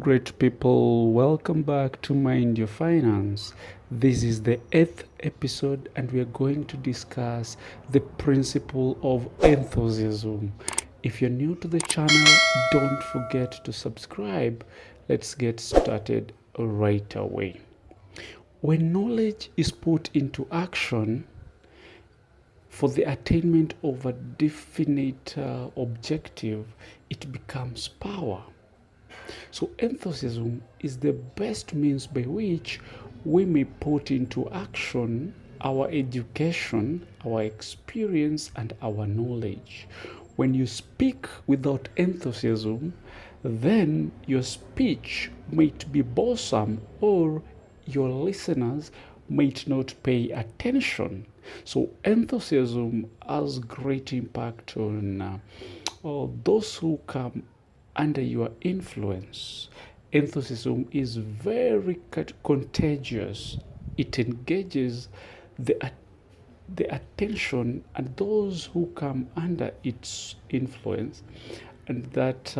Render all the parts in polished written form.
great people. Welcome back to Mind Your Finance. This is the 8th episode, and we are going to discuss the principle of enthusiasm. If you're new to the channel, don't forget to subscribe. Let's get started right away. When knowledge is put into action for the attainment of a definite objective, it becomes power. So enthusiasm is the best means by which we may put into action our education, our experience, and our knowledge. When you speak without enthusiasm, then your speech might be boresome or your listeners might not pay attention. So enthusiasm has great impact on those who come under your influence. Enthusiasm is very contagious. It engages the attention and those who come under its influence, and that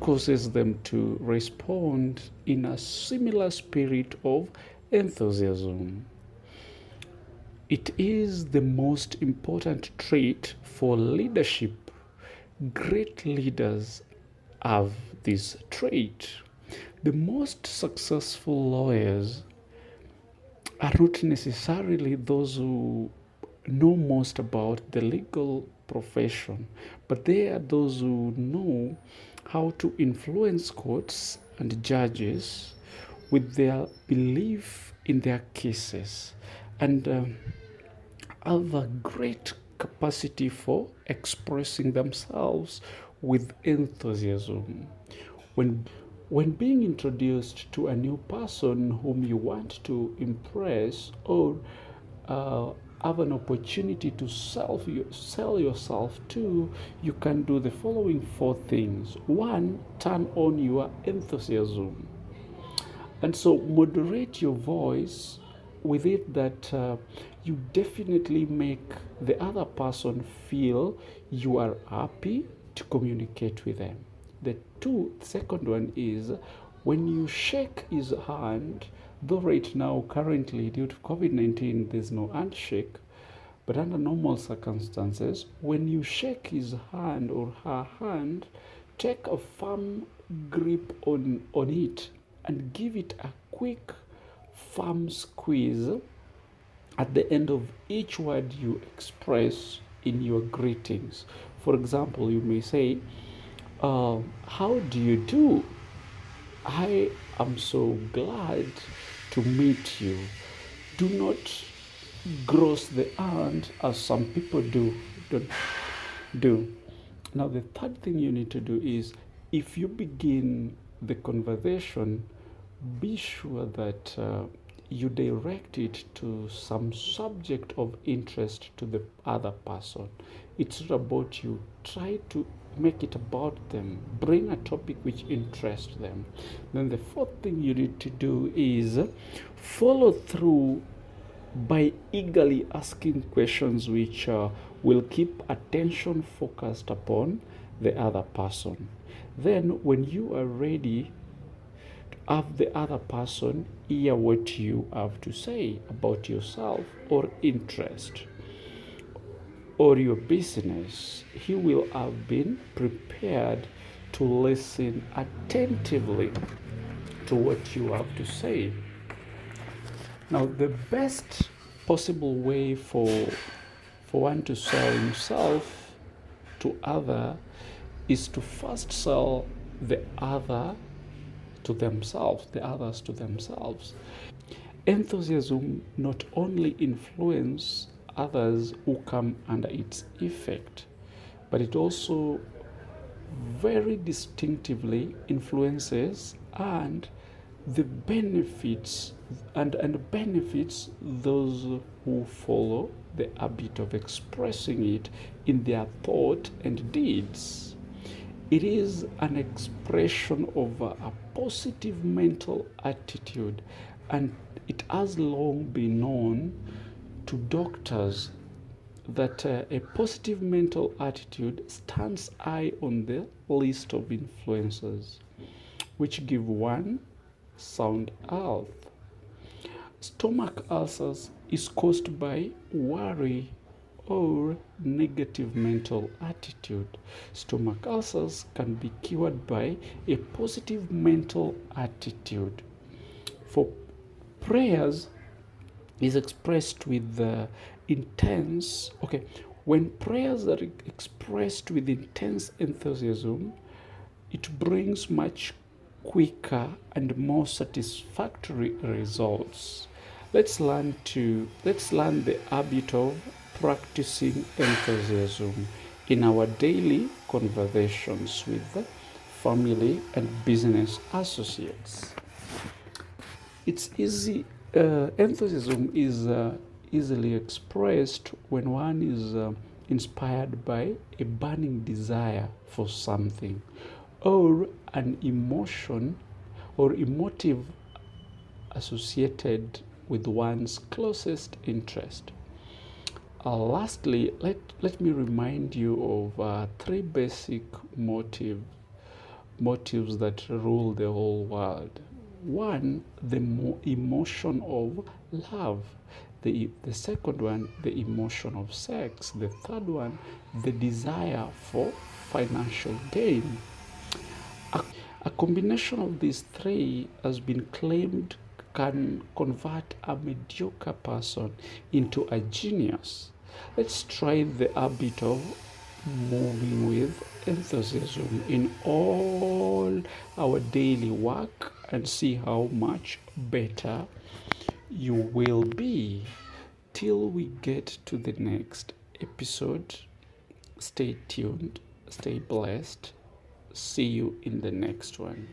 causes them to respond in a similar spirit of enthusiasm. It is the most important trait for leadership. Great leaders have this trait. The most successful lawyers are not necessarily those who know most about the legal profession, but they are those who know how to influence courts and judges with their belief in their cases, and have a great capacity for expressing themselves with enthusiasm. When being introduced to a new person whom you want to impress, or have an opportunity to sell yourself to, you can do the following 4 things. 1, turn on your enthusiasm. And so moderate your voice with it that you definitely make the other person feel you are happy to communicate with them. The second one is when you shake his hand, though right now, currently, due to COVID-19, there's no handshake, but under normal circumstances, when you shake his hand or her hand, take a firm grip on it and give it a quick, firm squeeze at the end of each word you express in your greetings. For example, you may say, how do you do? I am so glad to meet you. Do not gross the hand as some people do. Now, the third thing you need to do is, if you begin the conversation, be sure that you direct it to some subject of interest to the other person. It's not about you. Try to make it about them. Bring a topic which interests them. Then the fourth thing you need to do is follow through by eagerly asking questions which will keep attention focused upon the other person. Then when you are ready, have the other person hear what you have to say about yourself or interest or your business. He will have been prepared to listen attentively to what you have to say. Now, the best possible way for one to sell himself to other is to first sell the others to themselves. Enthusiasm not only influences others who come under its effect, but it also very distinctively influences and benefits those who follow the habit of expressing it in their thought and deeds. It is an expression of a positive mental attitude, and it has long been known to doctors that a positive mental attitude stands high on the list of influencers. which give one sound health. Stomach ulcers is caused by worry or negative mental attitude. Stomach ulcers can be cured by a positive mental attitude. For prayers is expressed with intense, when prayers are expressed with intense enthusiasm, it brings much quicker and more satisfactory results. Let's learn the habit of practicing enthusiasm in our daily conversations with family and business associates. It's easy. Enthusiasm is easily expressed when one is inspired by a burning desire for something, or an emotion or emotive associated with one's closest interest. Lastly, let me remind you of three basic motives that rule the whole world. One, the emotion of love. The second one, the emotion of sex. The third one, the desire for financial gain. A combination of these three has been claimed can convert a mediocre person into a genius. Let's try the habit of moving with enthusiasm in all our daily work and see how much better you will be. Till we get to the next episode, stay tuned, stay blessed. See you in the next one.